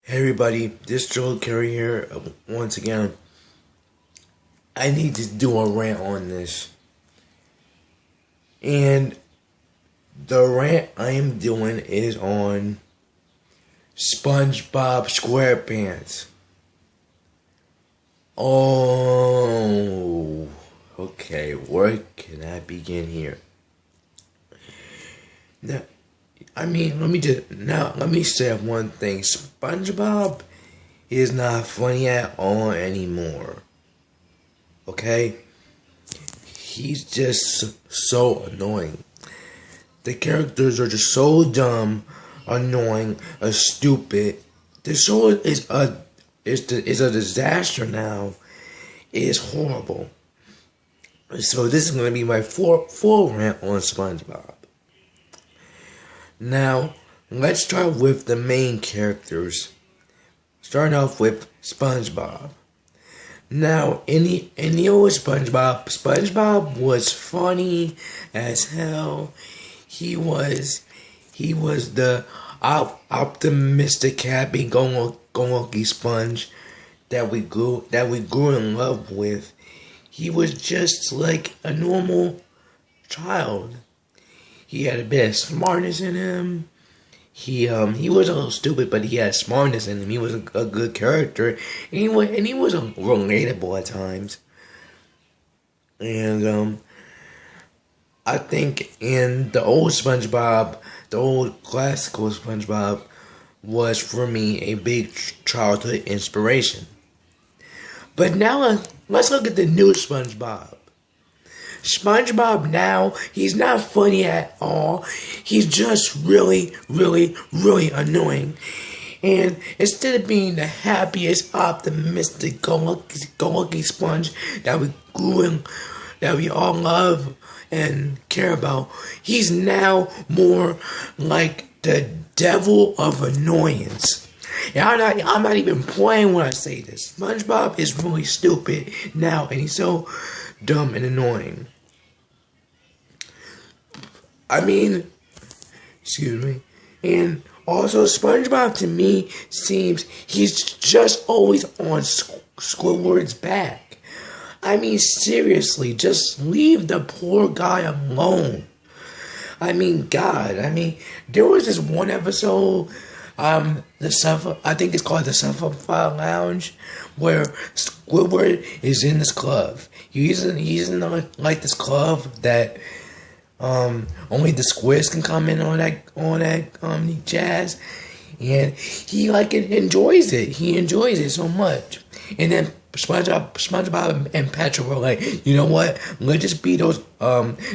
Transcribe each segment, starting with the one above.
Hey everybody, this Joel Carey here. Once again, I need to do a rant on this. And the rant I am doing is on SpongeBob SquarePants. Oh, okay, where can I begin here? Now, let me say one thing. SpongeBob is not funny at all anymore. Okay? He's just so annoying. The characters are just so dumb, annoying, stupid. The show is a disaster now. It is horrible. So this is gonna be my full rant on SpongeBob. Now, let's start with the main characters. Starting off with SpongeBob. Now, in the old SpongeBob was funny as hell. He was the optimistic, happy, go-lucky sponge that we grew in love with. He was just like a normal child. He had a bit of smartness in him. He was a little stupid, but he had smartness in him. He was a good character, and he was relatable at times. And I think in the old SpongeBob, the old classical SpongeBob, was for me a big childhood inspiration. But now let's look at the new SpongeBob. SpongeBob now, he's not funny at all. He's just really, really, really annoying. And instead of being the happiest, optimistic, go-lucky sponge that we that we all love and care about, he's now more like the devil of annoyance. And I'm not even playing when I say this. SpongeBob is really stupid now, and he's so dumb and annoying. Excuse me. And also, SpongeBob to me seems he's just always on Squidward's back. Seriously, just leave the poor guy alone. There was this one episode, I think it's called the Suffer Lounge, where Squidward is in this club. He's in like this club that only the squids can come in on that jazz, and he enjoys it. He enjoys it so much. And then SpongeBob and Patrick were like, you know what? Let's just be those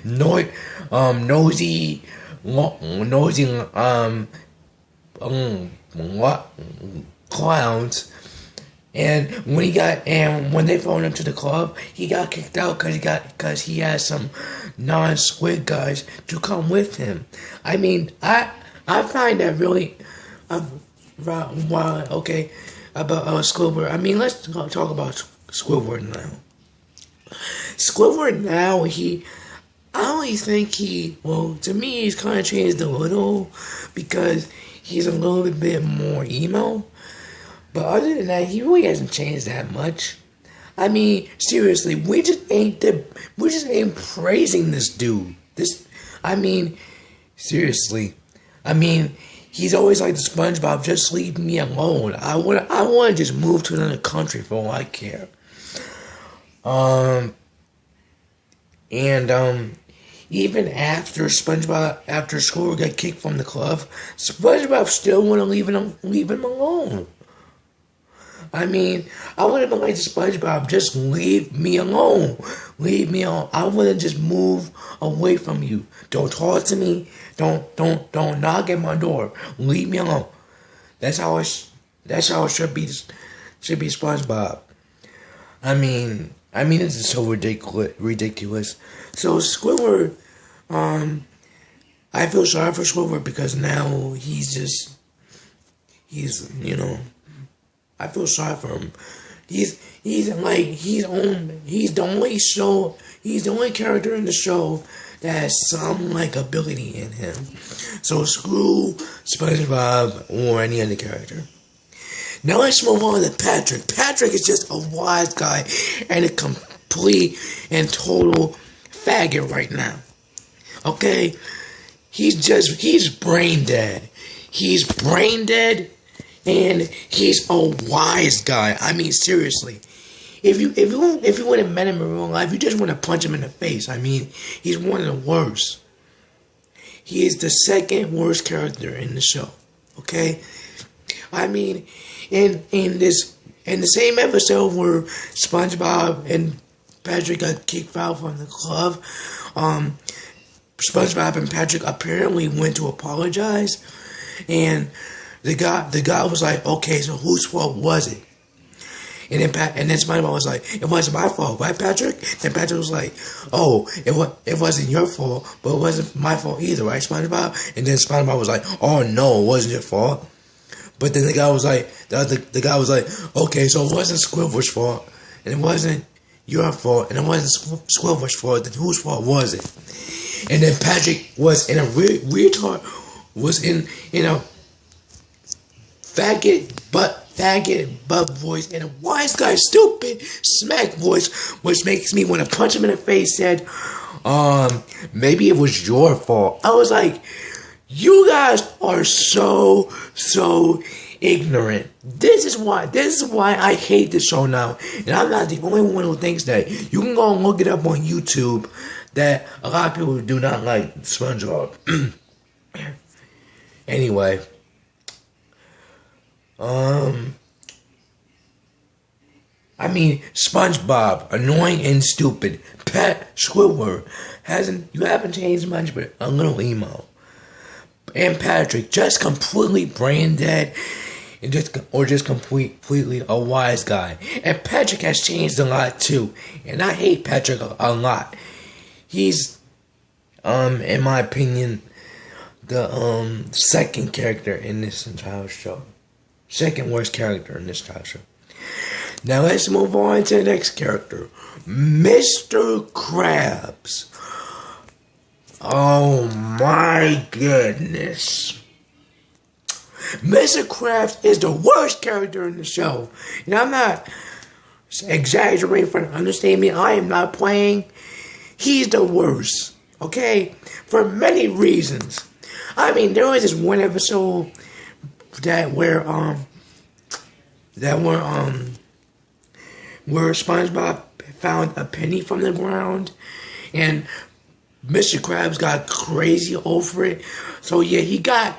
nosy clowns. And when they phoned him to the club, he got kicked out because he had some non-squid guys to come with him. I find that really wild. Okay, about Squidward. Let's talk about Squidward now. Squidward now, I only think to me he's kind of changed a little because he's a little bit more emo. But other than that, he really hasn't changed that much. Seriously, we just ain't praising this dude. Seriously. He's always like the SpongeBob, just leave me alone. I want to just move to another country for all I care. Even after Squidward got kicked from the club, SpongeBob still want to leave him alone. I would have been like SpongeBob, just leave me alone. Leave me alone. I want to just move away from you. Don't talk to me. Don't knock at my door. Leave me alone. That's how it should be SpongeBob. This is so ridiculous. So Squidward, I feel sorry for Squidward because now I feel sorry for him. He's the only character in the show that has some ability in him. So screw SpongeBob or any other character. Now let's move on to Patrick. Patrick is just a wise guy and a complete and total faggot right now. Okay? He's brain dead. He's brain dead and he's a wise guy. I mean, seriously. If you would have met him in real life, you just want to punch him in the face. I mean, he's one of the worst. He is the second worst character in the show. Okay? I mean, in the same episode where SpongeBob and Patrick got kicked out from the club, SpongeBob and Patrick apparently went to apologize, and the guy was like, okay, so whose fault was it? And then SpongeBob was like, it wasn't my fault, right, Patrick? And Patrick was like, oh, it wasn't your fault, but it wasn't my fault either, right, SpongeBob? And then SpongeBob was like, oh no, it wasn't your fault. But then the guy was like, the guy was like, okay, so it wasn't Squidward's fault, and it wasn't your fault, and it wasn't Squidward's fault. Then whose fault was it? And then Patrick was in a retard, was in a faggot butt voice, and a wise guy stupid smack voice, which makes me want to punch him in the face. Said, maybe it was your fault. I was like, you guys are so ignorant. This is why I hate this show now. And I'm not the only one who thinks that. You can go and look it up on YouTube that a lot of people do not like SpongeBob. Anyway. I mean, SpongeBob, annoying and stupid. Squidward, you haven't changed much, but a little emo. And Patrick, just completely brain dead, and just completely a wise guy. And Patrick has changed a lot too, and I hate Patrick a lot. He's, in my opinion, the second character in this entire show. Second worst character in this entire show. Now let's move on to the next character, Mr. Krabs. Oh my goodness. Mr. Krabs is the worst character in the show. And I'm not exaggerating for an understatement. I am not playing. He's the worst. Okay? For many reasons. I mean, there was this one episode where SpongeBob found a penny from the ground, and Mr. Krabs got crazy over it. So yeah, he got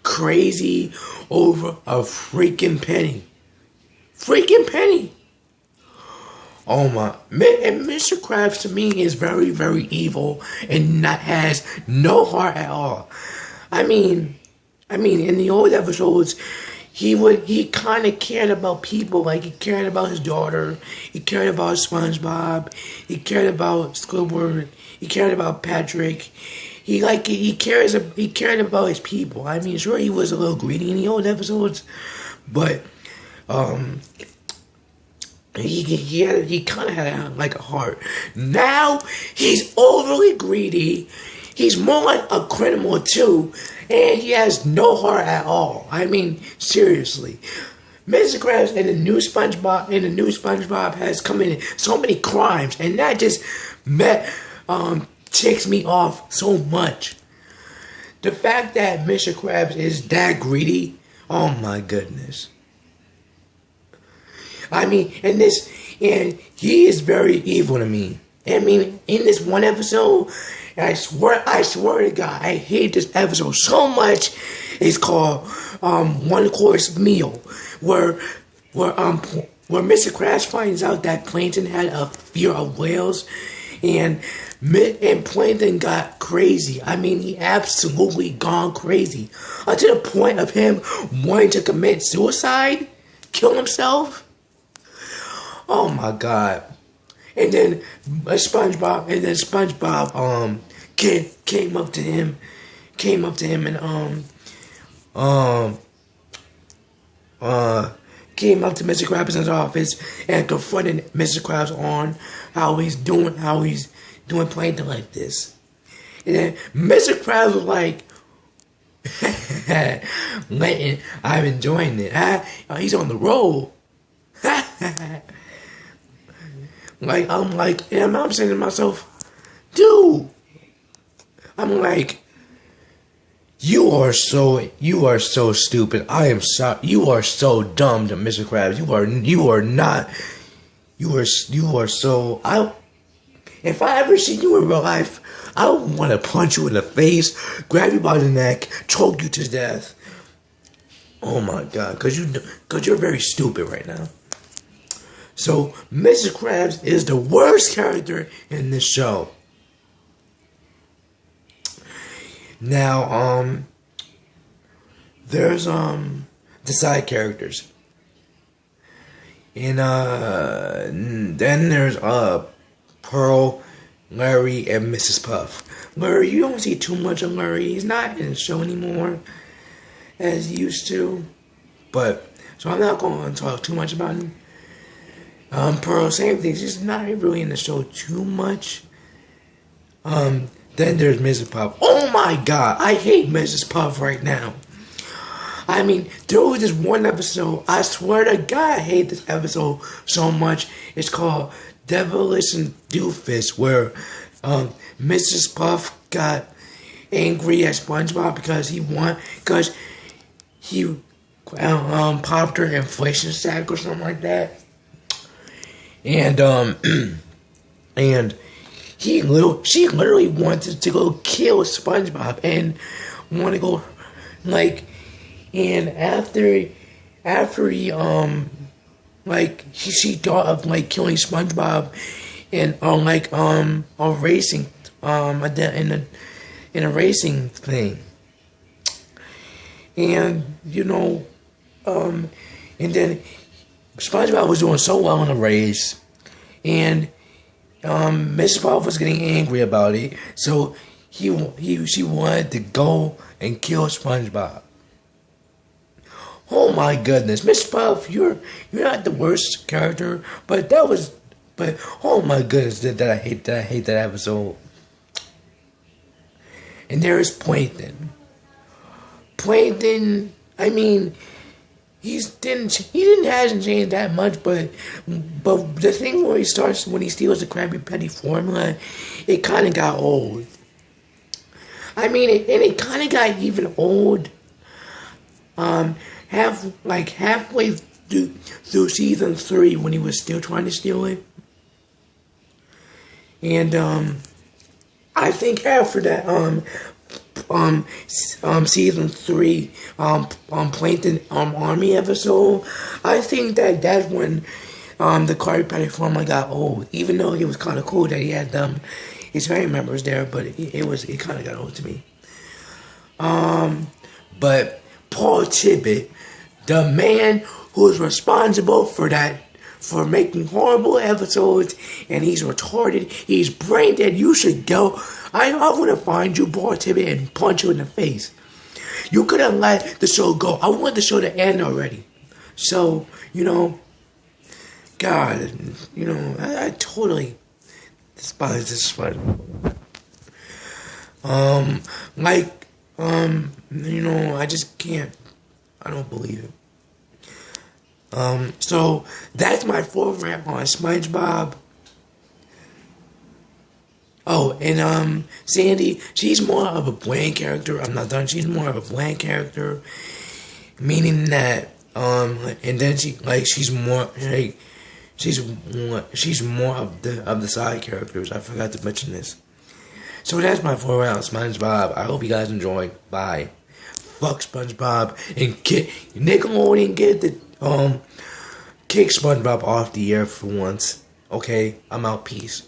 crazy over a freaking penny. Freaking penny. Oh my. And Mr. Krabs to me is very, very evil and has no heart at all. I mean, in the old episodes, he kind of cared about people. Like, he cared about his daughter. He cared about SpongeBob. He cared about Squidward. He cared about Patrick. He cared about his people. I mean, sure, he was a little greedy in the old episodes, but he kind of had like a heart. Now he's overly greedy. He's more like a criminal too, and he has no heart at all. I mean, seriously. Mr. Krabs and the new SpongeBob has committed so many crimes, and that just ticks me off so much. The fact that Mr. Krabs is that greedy, oh my goodness. I mean, and he is very evil to me. I mean, in this one episode, I swear to God, I hate this episode so much. It's called One Course Meal, where Mr. Krabs finds out that Plankton had a fear of whales, and Plankton got crazy. I mean, he absolutely gone crazy, to the point of him wanting to commit suicide, kill himself. Oh my God. And then SpongeBob came up to him and came up to Mr. Krabs' office and confronted Mr. Krabs on how he's doing Plankton like this. And then Mr. Krabs was like, I'm enjoying it. He's on the roll. And I'm saying to myself, dude, I'm like, you are so stupid. I am so, you are so dumb, Mr. Krabs. You are so, if I ever see you in real life, I would want to punch you in the face, grab you by the neck, choke you to death. Oh my God, cause you're very stupid right now. So, Mrs. Krabs is the worst character in this show. Now, there's, the side characters. And, then there's, Pearl, Larry, and Mrs. Puff. Larry, you don't see too much of Larry. He's not in the show anymore as he used to. But, so I'm not going to talk too much about him. Pearl, same thing. She's not really in the show too much. Then there's Mrs. Puff. Oh my God, I hate Mrs. Puff right now. I mean, there was this one episode, I swear to God, I hate this episode so much. It's called Devilish and Doofus, where Mrs. Puff got angry at SpongeBob because he popped her inflation sack or something like that. And and she literally wanted to go kill SpongeBob and want to go and after he she thought of killing SpongeBob and a racing in a racing thing. And and then SpongeBob was doing so well in the race, and Mrs. Puff was getting angry about it, so she wanted to go and kill SpongeBob. Oh my goodness, Miss Puff, you're not the worst character, but oh my goodness, that I hate that episode. And there is Plankton. Plankton, I mean, hasn't changed that much, but the thing where when he steals the Krabby Patty formula, it kind of got old. I mean, it kind of got even old. Halfway through season 3 when he was still trying to steal it, and I think after that season 3 Plankton Army episode, I think that's when the Krabby Patty formula got old. Even though it was kind of cool that he had his family members there, but it kind of got old to me. But Paul Tibbet, the man who's responsible for making horrible episodes, and he's retarded, he's brain dead. You should go. I want to find you, Paul Tibbet, and punch you in the face. You could have let the show go. I want the show to end already. So, God, I totally despise this one. I just can't. I don't believe it. So that's my full rant on SpongeBob. Oh, and Sandy, she's more of a bland character. I'm not done. She's more of a bland character, meaning that and then she's more of the side characters. I forgot to mention this. So that's my full rant on SpongeBob. I hope you guys enjoyed. Bye. Fuck SpongeBob and Nickelodeon get the kick SpongeBob off the air for once. Okay, I'm out. Peace.